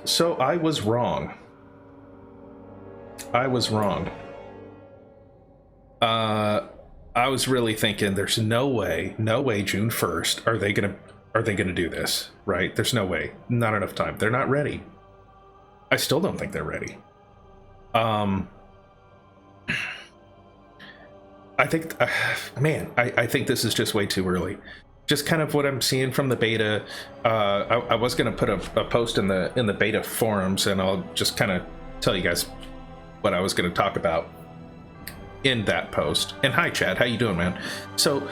So I was wrong. I was wrong. I was really thinking there's no way June 1st are they gonna do this, right? There's no way. Not enough time. They're not ready. I still don't think they're ready. I think, man, I think this is just way too early. Just kind of what I'm seeing from the beta. I was gonna put a post in the beta forums, and I'll just kind of tell you guys what I was gonna talk about in that post. And hi Chad, how you doing, man? So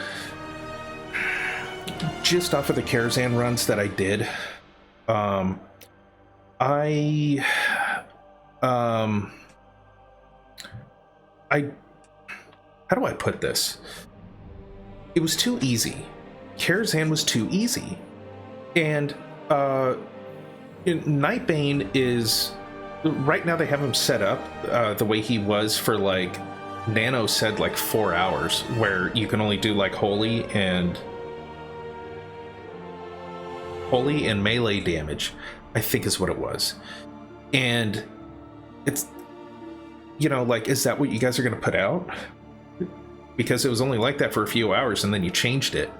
just off of the Karazhan runs that I did, how do I put this? It was too easy. Karazhan was too easy. And Nightbane is, right now they have him set up the way he was for, like, Nano said, like 4 hours, where you can only do like holy and melee damage, I think is what it was. And it's, you know, like, is that what you guys are going to put out? Because it was only like that for a few hours and then you changed it.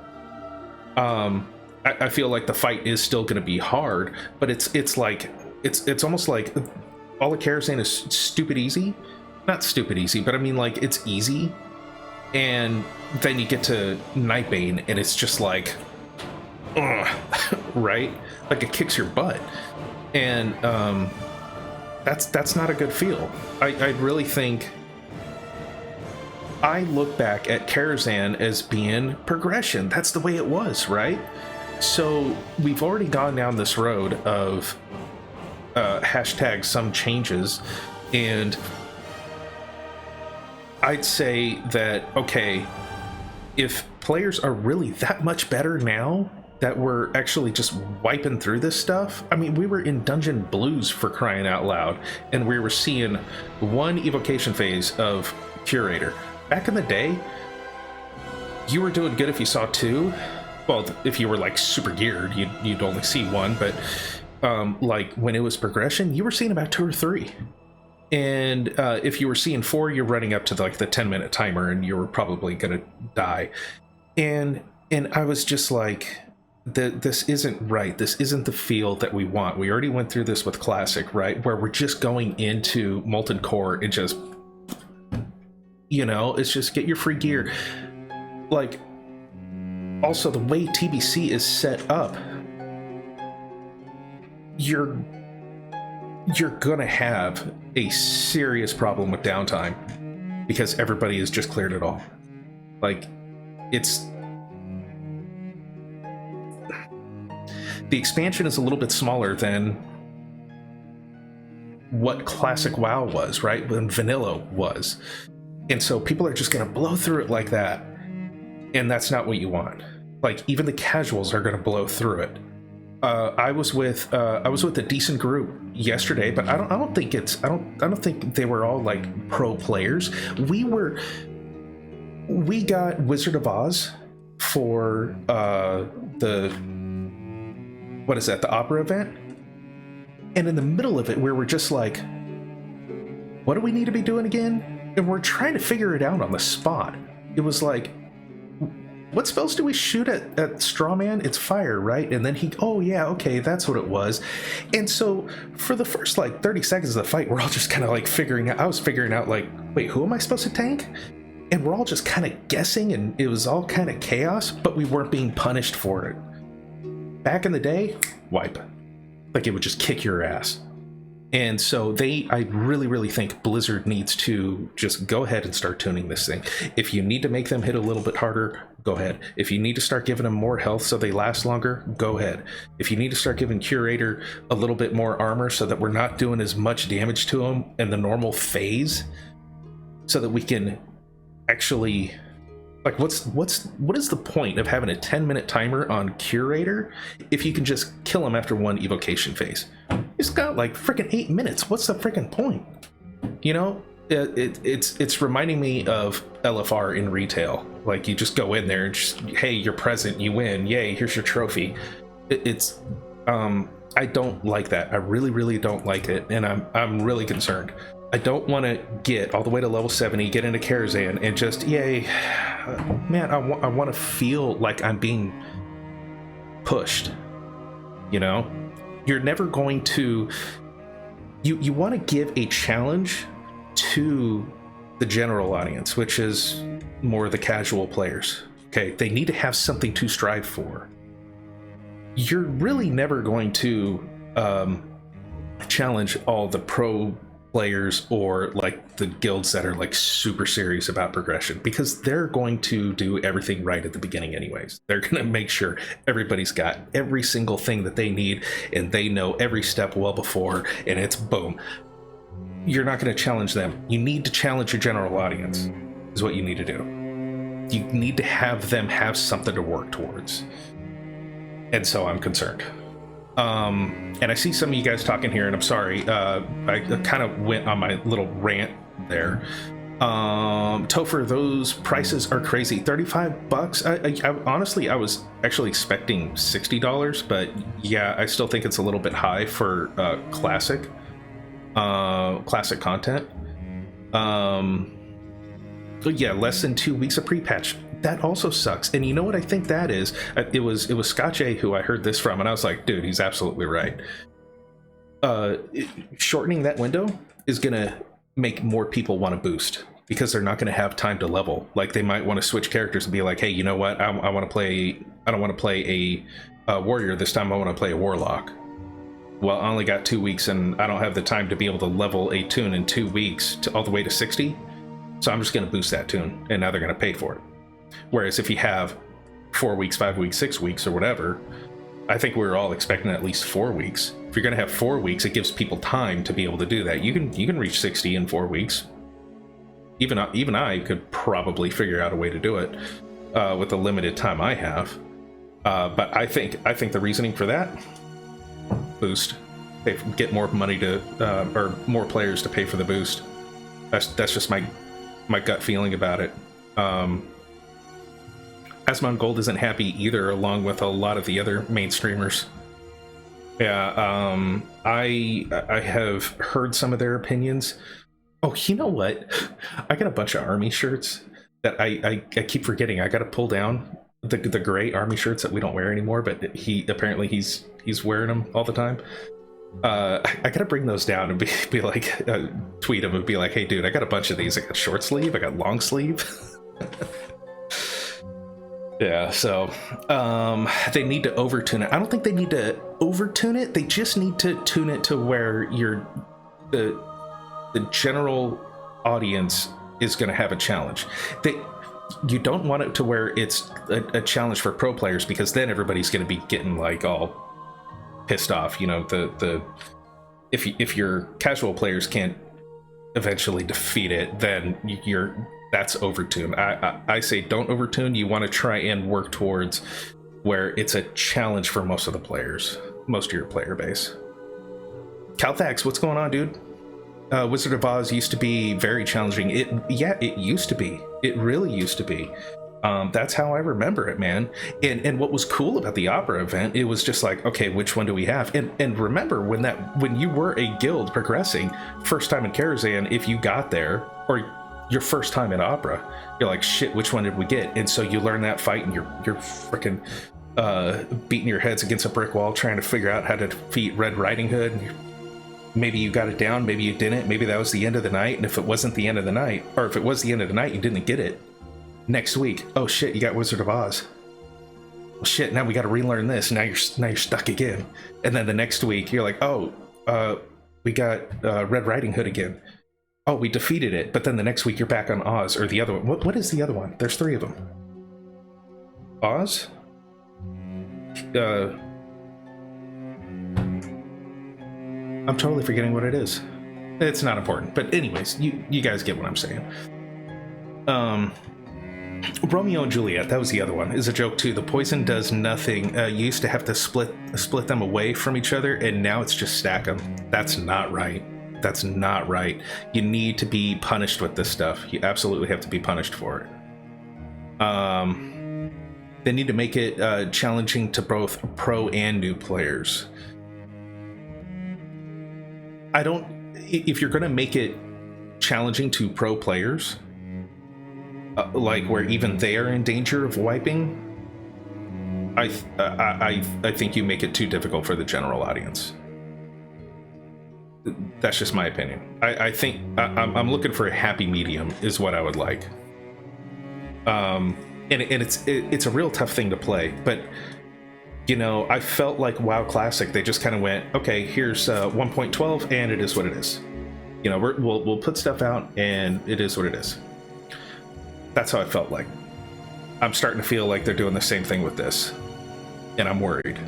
I feel like the fight is still going to be hard, but it's like, it's almost like all the Karazhan is stupid easy. Not stupid easy, but I mean, like, it's easy. And then you get to Nightbane and it's just like, right? Like, it kicks your butt. And that's not a good feel. I really think, I look back at Karazhan as being progression. That's the way it was, right? So we've already gone down this road of hashtag some changes, and I'd say that, okay, if players are really that much better now that we're actually just wiping through this stuff. I mean, we were in Dungeon Blues, for crying out loud, and we were seeing one evocation phase of Curator. Back in the day, you were doing good if you saw two. Well, if you were like super geared, you'd only see one, but like when it was progression, you were seeing about 2 or 3. And if you were seeing 4, you're running up to like the 10-minute timer and you were probably gonna die. And I was just like, this isn't right. This isn't the feel that we want. We already went through this with Classic, right? Where we're just going into Molten Core and just, you know, it's just get your free gear. Like, also the way TBC is set up, you're gonna have a serious problem with downtime because everybody has just cleared it all. Like, it's, the expansion is a little bit smaller than what Classic WoW was, right? When Vanilla was. And so people are just gonna blow through it like that. And that's not what you want. Like, even the casuals are gonna blow through it. I was with a decent group yesterday, but I don't think they were all like pro players. We got Wizard of Oz for the opera event, and in the middle of it, we were just like, what do we need to be doing again? And we're trying to figure it out on the spot. It was like, what spells do we shoot at Strawman? It's fire, right? And then oh yeah, okay, that's what it was. And so for the first like 30 seconds of the fight, we're all just kind of like I was figuring out like, wait, who am I supposed to tank? And we're all just kind of guessing, and it was all kind of chaos, but we weren't being punished for it. Back in the day, wipe. Like, it would just kick your ass. And so I really, really think Blizzard needs to just go ahead and start tuning this thing. If you need to make them hit a little bit harder, go ahead. If you need to start giving them more health so they last longer, go ahead. If you need to start giving Curator a little bit more armor so that we're not doing as much damage to him in the normal phase, so that we can actually, like, what is the point of having a 10-minute timer on Curator if you can just kill him after one evocation phase? He's got like freaking 8 minutes. What's the freaking point? You know, it's reminding me of LFR in retail. Like, you just go in there and just, hey, you're present, you win, yay, here's your trophy. It's I don't like that. I really, really don't like it, and I'm really concerned. I don't want to get all the way to level 70, get into Karazhan, and just, yay. Man, I want to feel like I'm being pushed, you know? You're never going to... You want to give a challenge to the general audience, which is more the casual players, okay? They need to have something to strive for. You're really never going to challenge all the pro players or like the guilds that are like super serious about progression, because they're going to do everything right at the beginning anyways. They're going to make sure everybody's got every single thing that they need and they know every step well before, and it's boom. You're not going to challenge them. You need to challenge your general audience is what you need to do. You need to have them have something to work towards. And so I'm concerned. And I see some of you guys talking here, and I'm sorry, I kind of went on my little rant there. Topher, those prices are crazy. $35. I honestly, I was actually expecting $60, but yeah, I still think it's a little bit high for classic content. Yeah, less than 2 weeks of pre-patch. That also sucks. And you know what I think that is? It was Scotch A who I heard this from, and I was like, dude, he's absolutely right. Shortening that window is gonna make more people want to boost, because they're not going to have time to level. Like, they might want to switch characters and be like, hey, you know what? I want to play. I don't want to play a warrior this time. I want to play a warlock. Well, I only got 2 weeks, and I don't have the time to be able to level a tune in 2 weeks to all the way to 60. So I'm just going to boost that tune, and now they're going to pay for it. Whereas if you have 4 weeks, 5 weeks, 6 weeks, or whatever, I think we're all expecting at least 4 weeks. If you're going to have 4 weeks, it gives people time to be able to do that. You can reach 60 in 4 weeks. Even I could probably figure out a way to do it with the limited time I have. But I think the reasoning for that, boost, they get more money to or more players to pay for the boost. That's just my gut feeling about it. Asmon Gold isn't happy either, along with a lot of the other mainstreamers. Yeah, I have heard some of their opinions. Oh, you know what? I got a bunch of army shirts that I keep forgetting. I got to pull down the gray army shirts that we don't wear anymore, but he's wearing them all the time. I gotta bring those down and be like, tweet him and be like, hey dude, I got a bunch of these. I got short sleeve, I got long sleeve. Yeah, so they need to overtune it. I don't think they need to overtune it. They just need to tune it to where the general audience is going to have a challenge. You don't want it to where it's a challenge for pro players, because then everybody's going to be getting like all pissed off. You know, if your casual players can't eventually defeat it, then that's overtune. I say don't overtune. You want to try and work towards where it's a challenge for most of the players, most of your player base. Calthax, what's going on, dude? Wizard of Oz used to be very challenging. It used to be. It really used to be. That's how I remember it, man. And what was cool about the opera event, it was just like, okay, which one do we have? And remember when you were a guild progressing, first time in Karazhan, if you got there, or your first time at opera, you're like, shit, which one did we get? And so you learn that fight, and you're freaking beating your heads against a brick wall trying to figure out how to defeat Red Riding Hood. Maybe you got it down, maybe you didn't, maybe that was the end of the night. And if it wasn't the end of the night, or if it was the end of the night, you didn't get it. Next week, oh shit, you got Wizard of Oz. Well, shit, now we got to relearn this. Now you're stuck again. And then the next week, you're like, oh, we got Red Riding Hood again. Oh, we defeated it. But then the next week, you're back on Oz, or the other one. What is the other one? There's 3 of them. Oz? I'm totally forgetting what it is. It's not important. But anyways, you guys get what I'm saying. Romeo and Juliet, that was the other one, is a joke too. The poison does nothing. You used to have to split them away from each other, and now it's just stack them. That's not right. That's not right. You need to be punished with this stuff. You absolutely have to be punished for it. They need to make it challenging to both pro and new players. If you're going to make it challenging to pro players, like where even they are in danger of wiping, I think you make it too difficult for the general audience. That's just my opinion. I think I'm looking for a happy medium is what I would like. And it's a real tough thing to play, but you know, I felt like WoW Classic, they just kind of went, okay, here's 1.12 and it is what it is. You know, we'll put stuff out and it is what it is. That's how I felt like. I'm starting to feel like they're doing the same thing with this, and I'm worried.